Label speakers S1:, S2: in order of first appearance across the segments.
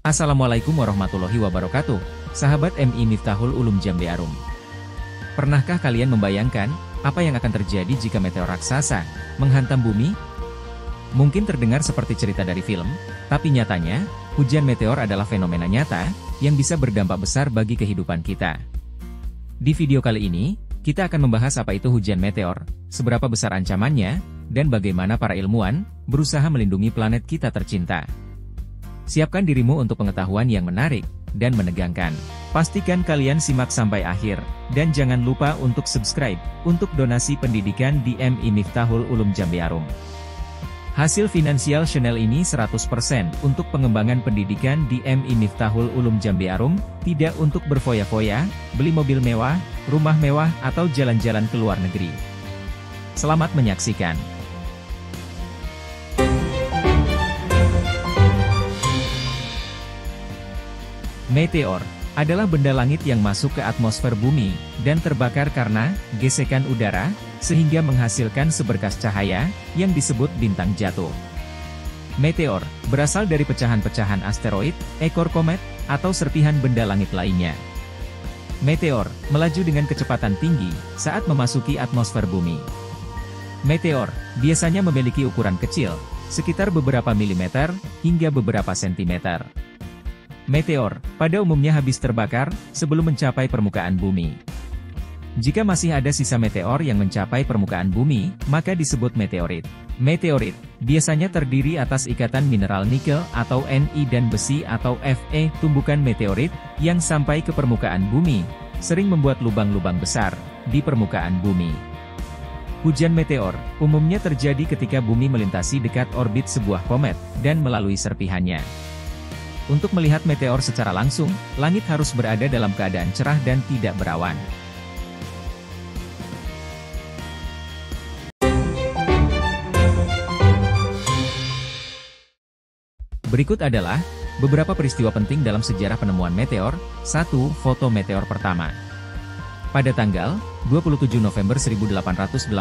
S1: Assalamualaikum warahmatullahi wabarakatuh, sahabat MI Miftahul Ulum Jambe Arum. Pernahkah kalian membayangkan, apa yang akan terjadi jika meteor raksasa menghantam bumi? Mungkin terdengar seperti cerita dari film, tapi nyatanya, hujan meteor adalah fenomena nyata, yang bisa berdampak besar bagi kehidupan kita. Di video kali ini, kita akan membahas apa itu hujan meteor, seberapa besar ancamannya, dan bagaimana para ilmuwan berusaha melindungi planet kita tercinta. Siapkan dirimu untuk pengetahuan yang menarik dan menegangkan. Pastikan kalian simak sampai akhir, dan jangan lupa untuk subscribe untuk donasi pendidikan di MI Miftahul Ulum Jambe Arum. Hasil finansial channel ini 100% untuk pengembangan pendidikan di MI Miftahul Ulum Jambe Arum, tidak untuk berfoya-foya, beli mobil mewah, rumah mewah, atau jalan-jalan ke luar negeri. Selamat menyaksikan. Meteor adalah benda langit yang masuk ke atmosfer bumi, dan terbakar karena gesekan udara, sehingga menghasilkan seberkas cahaya, yang disebut bintang jatuh. Meteor berasal dari pecahan-pecahan asteroid, ekor komet, atau serpihan benda langit lainnya. Meteor melaju dengan kecepatan tinggi saat memasuki atmosfer bumi. Meteor biasanya memiliki ukuran kecil, sekitar beberapa milimeter, hingga beberapa sentimeter. Meteor pada umumnya habis terbakar sebelum mencapai permukaan bumi. Jika masih ada sisa meteor yang mencapai permukaan bumi, maka disebut meteorit. Meteorit biasanya terdiri atas ikatan mineral nikel atau Ni dan besi atau Fe. Tumbukan meteorit yang sampai ke permukaan bumi sering membuat lubang-lubang besar di permukaan bumi. Hujan meteor umumnya terjadi ketika bumi melintasi dekat orbit sebuah komet dan melalui serpihannya. Untuk melihat meteor secara langsung, langit harus berada dalam keadaan cerah dan tidak berawan. Berikut adalah beberapa peristiwa penting dalam sejarah penemuan meteor. 1. Foto meteor pertama. Pada tanggal 27 November 1885,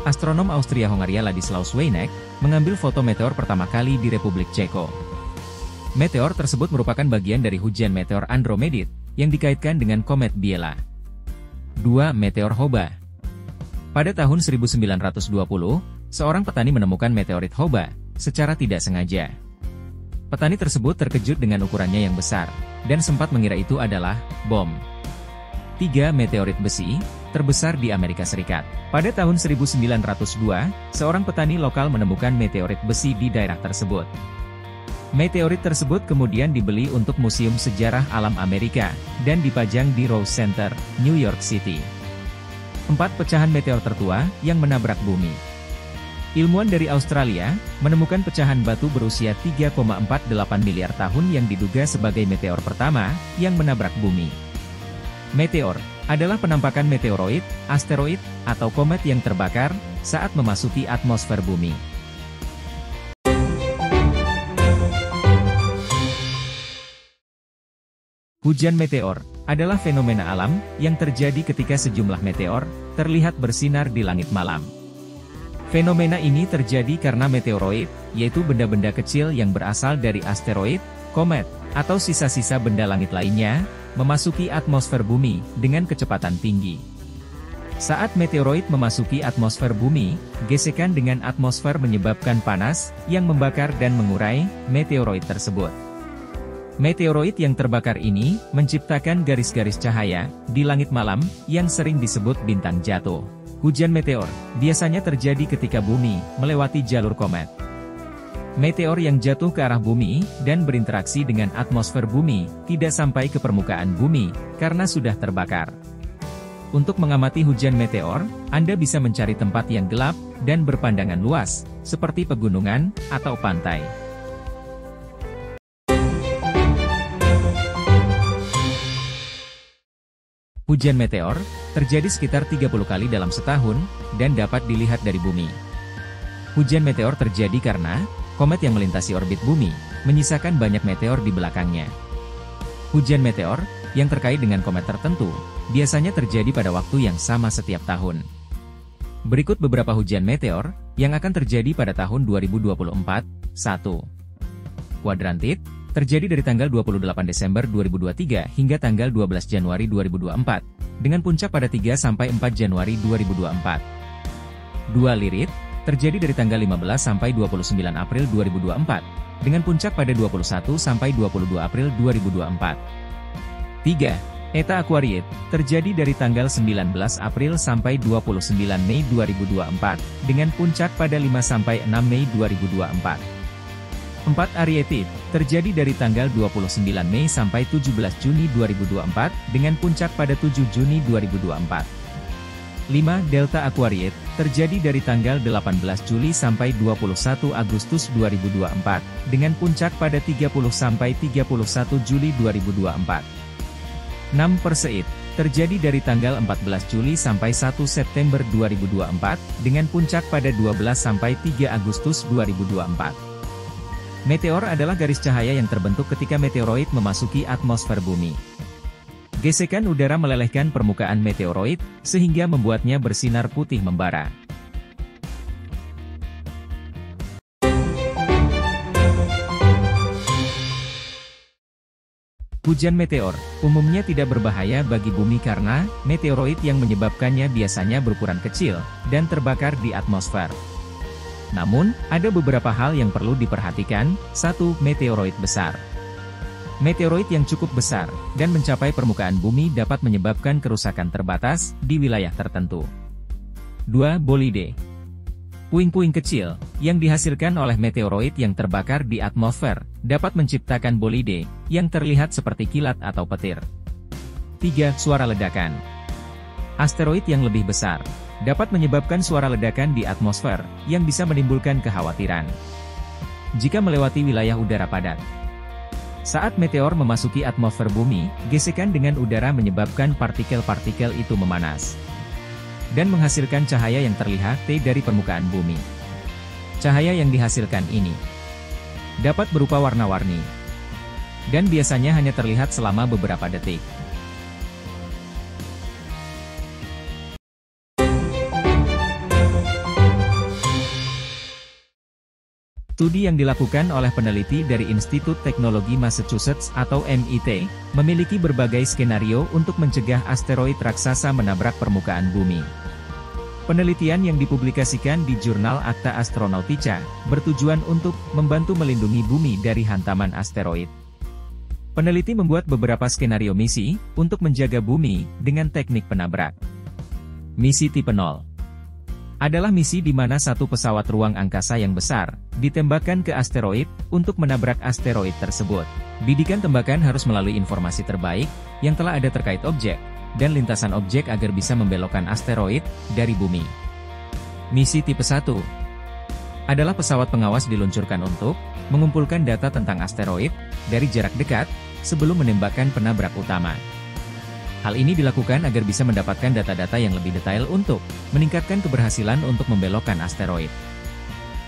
S1: astronom Austria-Hongaria Ladislaus Weineck mengambil foto meteor pertama kali di Republik Ceko. Meteor tersebut merupakan bagian dari hujan meteor Andromedid, yang dikaitkan dengan komet Biela. 2. Meteor Hoba. Pada tahun 1920, seorang petani menemukan meteorit Hoba, secara tidak sengaja. Petani tersebut terkejut dengan ukurannya yang besar, dan sempat mengira itu adalah bom. 3. Meteorit besi, terbesar di Amerika Serikat. Pada tahun 1902, seorang petani lokal menemukan meteorit besi di daerah tersebut. Meteorit tersebut kemudian dibeli untuk Museum Sejarah Alam Amerika, dan dipajang di Rose Center, New York City. 4. Pecahan meteor tertua, yang menabrak bumi. Ilmuwan dari Australia, menemukan pecahan batu berusia 3,48 miliar tahun yang diduga sebagai meteor pertama, yang menabrak bumi. Meteor adalah penampakan meteoroid, asteroid, atau komet yang terbakar, saat memasuki atmosfer bumi. Hujan meteor adalah fenomena alam yang terjadi ketika sejumlah meteor terlihat bersinar di langit malam. Fenomena ini terjadi karena meteoroid, yaitu benda-benda kecil yang berasal dari asteroid, komet, atau sisa-sisa benda langit lainnya, memasuki atmosfer bumi dengan kecepatan tinggi. Saat meteoroid memasuki atmosfer bumi, gesekan dengan atmosfer menyebabkan panas yang membakar dan mengurai meteoroid tersebut. Meteoroid yang terbakar ini menciptakan garis-garis cahaya di langit malam yang sering disebut bintang jatuh. Hujan meteor biasanya terjadi ketika bumi melewati jalur komet. Meteor yang jatuh ke arah bumi dan berinteraksi dengan atmosfer bumi tidak sampai ke permukaan bumi karena sudah terbakar. Untuk mengamati hujan meteor, Anda bisa mencari tempat yang gelap dan berpandangan luas, seperti pegunungan atau pantai. Hujan meteor terjadi sekitar 30 kali dalam setahun, dan dapat dilihat dari bumi. Hujan meteor terjadi karena komet yang melintasi orbit bumi menyisakan banyak meteor di belakangnya. Hujan meteor yang terkait dengan komet tertentu biasanya terjadi pada waktu yang sama setiap tahun. Berikut beberapa hujan meteor yang akan terjadi pada tahun 2024. 1. Quadrantid terjadi dari tanggal 28 Desember 2023 hingga tanggal 12 Januari 2024, dengan puncak pada 3-4 Januari 2024. Dua Lirit, terjadi dari tanggal 15 sampai 29 April 2024, dengan puncak pada 21 sampai 22 April 2024. 3. Eta Aquariid, terjadi dari tanggal 19 April sampai 29 Mei 2024, dengan puncak pada 5 sampai 6 Mei 2024. 4. Arietid, terjadi dari tanggal 29 Mei sampai 17 Juni 2024, dengan puncak pada 7 Juni 2024. 5. Delta Aquariid, terjadi dari tanggal 18 Juli sampai 21 Agustus 2024, dengan puncak pada 30 sampai 31 Juli 2024. 6. Perseid, terjadi dari tanggal 14 Juli sampai 1 September 2024, dengan puncak pada 12 sampai 3 Agustus 2024. Meteor adalah garis cahaya yang terbentuk ketika meteoroid memasuki atmosfer bumi. Gesekan udara melelehkan permukaan meteoroid, sehingga membuatnya bersinar putih membara. Hujan meteor, umumnya tidak berbahaya bagi bumi karena, meteoroid yang menyebabkannya biasanya berukuran kecil, dan terbakar di atmosfer. Namun, ada beberapa hal yang perlu diperhatikan. 1. Meteoroid besar. Meteoroid yang cukup besar, dan mencapai permukaan bumi dapat menyebabkan kerusakan terbatas, di wilayah tertentu. 2. Bolide. Puing-puing kecil, yang dihasilkan oleh meteoroid yang terbakar di atmosfer, dapat menciptakan bolide, yang terlihat seperti kilat atau petir. 3. Suara ledakan. Asteroid yang lebih besar, dapat menyebabkan suara ledakan di atmosfer, yang bisa menimbulkan kekhawatiran jika melewati wilayah udara padat. Saat meteor memasuki atmosfer bumi, gesekan dengan udara menyebabkan partikel-partikel itu memanas dan menghasilkan cahaya yang terlihat dari permukaan bumi. Cahaya yang dihasilkan ini dapat berupa warna-warni, dan biasanya hanya terlihat selama beberapa detik. Studi yang dilakukan oleh peneliti dari Institut Teknologi Massachusetts atau MIT, memiliki berbagai skenario untuk mencegah asteroid raksasa menabrak permukaan bumi. Penelitian yang dipublikasikan di jurnal Acta Astronautica, bertujuan untuk membantu melindungi bumi dari hantaman asteroid. Peneliti membuat beberapa skenario misi, untuk menjaga bumi, dengan teknik penabrak. Misi tipe 0 adalah misi di mana satu pesawat ruang angkasa yang besar, ditembakkan ke asteroid, untuk menabrak asteroid tersebut. Bidikan tembakan harus melalui informasi terbaik, yang telah ada terkait objek, dan lintasan objek agar bisa membelokkan asteroid, dari bumi. Misi tipe 1 adalah pesawat pengawas diluncurkan untuk, mengumpulkan data tentang asteroid, dari jarak dekat, sebelum menembakkan penabrak utama. Hal ini dilakukan agar bisa mendapatkan data-data yang lebih detail untuk meningkatkan keberhasilan untuk membelokkan asteroid.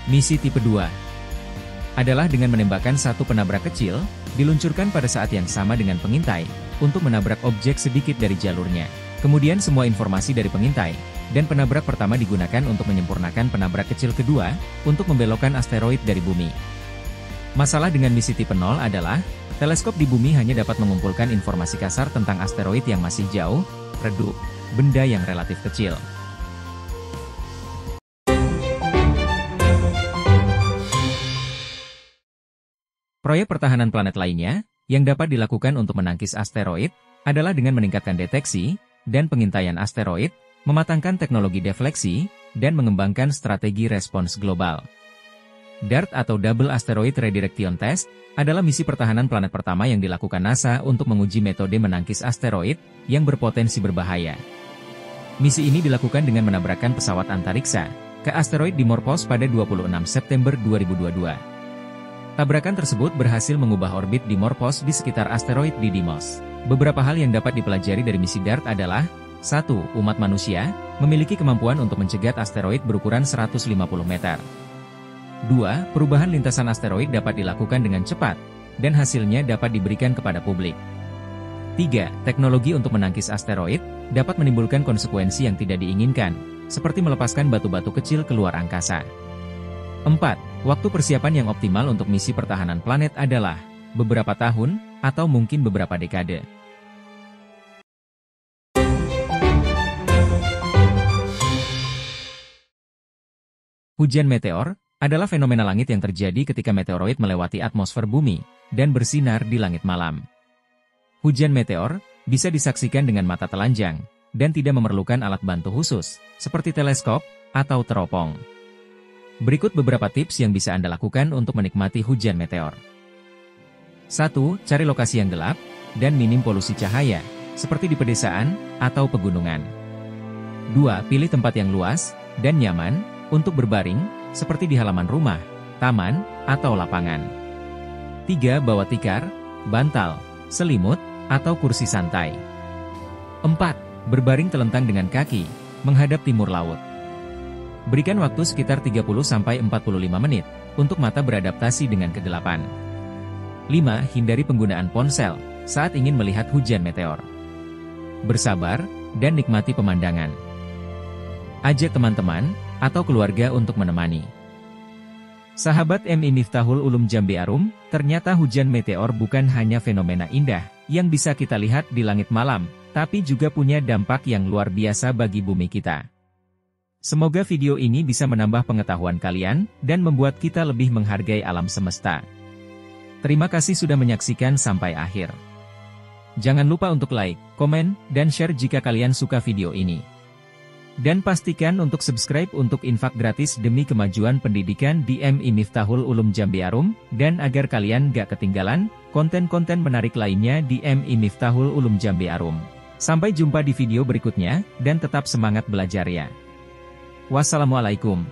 S1: Misi tipe 2 adalah dengan menembakkan satu penabrak kecil, diluncurkan pada saat yang sama dengan pengintai, untuk menabrak objek sedikit dari jalurnya. Kemudian semua informasi dari pengintai dan penabrak pertama digunakan untuk menyempurnakan penabrak kecil kedua, untuk membelokkan asteroid dari bumi. Masalah dengan misi tipe 0 adalah, teleskop di bumi hanya dapat mengumpulkan informasi kasar tentang asteroid yang masih jauh, redup, benda yang relatif kecil. Proyek pertahanan planet lainnya, yang dapat dilakukan untuk menangkis asteroid, adalah dengan meningkatkan deteksi, dan pengintaian asteroid, mematangkan teknologi defleksi, dan mengembangkan strategi respons global. DART atau Double Asteroid Redirection Test, adalah misi pertahanan planet pertama yang dilakukan NASA untuk menguji metode menangkis asteroid, yang berpotensi berbahaya. Misi ini dilakukan dengan menabrakkan pesawat antariksa, ke asteroid Dimorphos pada 26 September 2022. Tabrakan tersebut berhasil mengubah orbit Dimorphos di sekitar asteroid Didymos. Beberapa hal yang dapat dipelajari dari misi DART adalah, 1. Umat manusia, memiliki kemampuan untuk mencegat asteroid berukuran 150 meter. 2. Perubahan lintasan asteroid dapat dilakukan dengan cepat, dan hasilnya dapat diberikan kepada publik. 3. Teknologi untuk menangkis asteroid, dapat menimbulkan konsekuensi yang tidak diinginkan, seperti melepaskan batu-batu kecil keluar angkasa. 4. Waktu persiapan yang optimal untuk misi pertahanan planet adalah beberapa tahun, atau mungkin beberapa dekade. Hujan meteor adalah fenomena langit yang terjadi ketika meteoroid melewati atmosfer bumi dan bersinar di langit malam. Hujan meteor bisa disaksikan dengan mata telanjang dan tidak memerlukan alat bantu khusus, seperti teleskop atau teropong. Berikut beberapa tips yang bisa Anda lakukan untuk menikmati hujan meteor. 1. Cari lokasi yang gelap dan minim polusi cahaya, seperti di pedesaan atau pegunungan. 2. Pilih tempat yang luas dan nyaman untuk berbaring, seperti di halaman rumah, taman, atau lapangan. 3. Bawa tikar, bantal, selimut, atau kursi santai. 4. Berbaring telentang dengan kaki, menghadap timur laut. Berikan waktu sekitar 30-45 menit, untuk mata beradaptasi dengan kegelapan. 5. Hindari penggunaan ponsel, saat ingin melihat hujan meteor. Bersabar, dan nikmati pemandangan. Ajak teman-teman, atau keluarga untuk menemani. Sahabat MI Miftahul Ulum Jambi Arum, ternyata hujan meteor bukan hanya fenomena indah yang bisa kita lihat di langit malam, tapi juga punya dampak yang luar biasa bagi bumi kita. Semoga video ini bisa menambah pengetahuan kalian dan membuat kita lebih menghargai alam semesta. Terima kasih sudah menyaksikan sampai akhir. Jangan lupa untuk like, komen, dan share jika kalian suka video ini. Dan pastikan untuk subscribe untuk infak gratis demi kemajuan pendidikan di MI Miftahul Ulum Jambi Arum, dan agar kalian gak ketinggalan konten-konten menarik lainnya di MI Miftahul Ulum Jambi Arum. Sampai jumpa di video berikutnya, dan tetap semangat belajar ya. Wassalamualaikum.